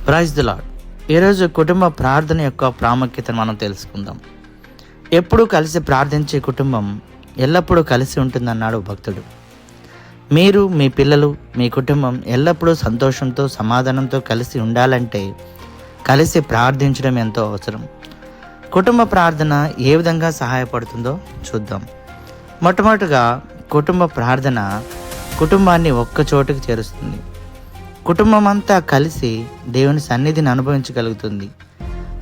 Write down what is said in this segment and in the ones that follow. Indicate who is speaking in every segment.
Speaker 1: Praise the lord. ఈరోజు కుటుంబ ప్రార్థన యొక్క ప్రాముఖ్యతను మనం తెలుసుకుందాం. ఎప్పుడూ కలిసి ప్రార్థించే కుటుంబం ఎల్లప్పుడూ కలిసి ఉంటుందన్నాడు భక్తుడు. మీరు, మీ పిల్లలు, మీ కుటుంబం ఎల్లప్పుడూ సంతోషంతో, సమాధానంతో కలిసి ఉండాలంటే కలిసి ప్రార్థించడం ఎంతో అవసరం. కుటుంబ ప్రార్థన ఏ విధంగా సహాయపడుతుందో చూద్దాం. మొట్టమొదటిగా కుటుంబ ప్రార్థన కుటుంబాన్ని ఒక్క చోటుకు చేరుస్తుంది. కుటుంబం అంతా కలిసి దేవుని సన్నిధిని అనుభవించగలుగుతుంది.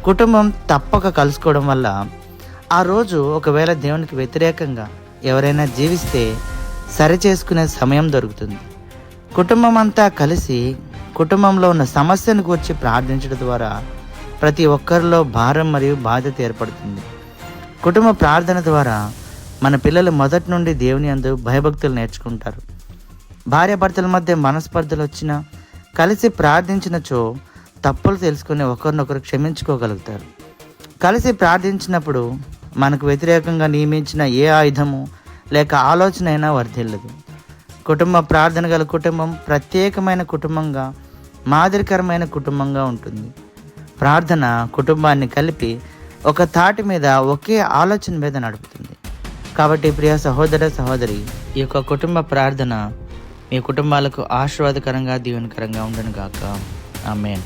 Speaker 1: కుటుంబం తప్పక కలుసుకోవడం వల్ల ఆ రోజు ఒకవేళ దేవునికి వ్యతిరేకంగా ఎవరైనా జీవిస్తే సరిచేసుకునే సమయం దొరుకుతుంది. కుటుంబం అంతా కలిసి కుటుంబంలో ఉన్న సమస్యను గురించి ప్రార్థించడం ద్వారా ప్రతి ఒక్కరిలో భారం మరియు బాధ్యత ఏర్పడుతుంది. కుటుంబ ప్రార్థన ద్వారా మన పిల్లలు మొదటి నుండి దేవుని యందు భయభక్తులు నేర్చుకుంటారు. భార్యాభర్తల మధ్య మనస్పర్ధలు వచ్చినా కలిసి ప్రార్థించినచో తప్పులు తెలుసుకుని ఒకరినొకరు క్షమించుకోగలుగుతారు. కలిసి ప్రార్థించినప్పుడు మనకు వ్యతిరేకంగా నియమించిన ఏ ఆయుధము లేక ఆలోచన అయినా వర్ధిల్లదు. కుటుంబ ప్రార్థన గల కుటుంబం ప్రత్యేకమైన కుటుంబంగా, మాదిరికరమైన కుటుంబంగా ఉంటుంది. ప్రార్థన కుటుంబాన్ని కలిపి ఒక తాటి మీద, ఒకే ఆలోచన మీద నడుపుతుంది. కాబట్టి ప్రియ సహోదర సహోదరి, ఈ యొక్క కుటుంబ ప్రార్థన మీ కుటుంబాలకు ఆశీర్వాదకరంగా, దీవెనకరంగా ఉండను గాక. ఆమేన్.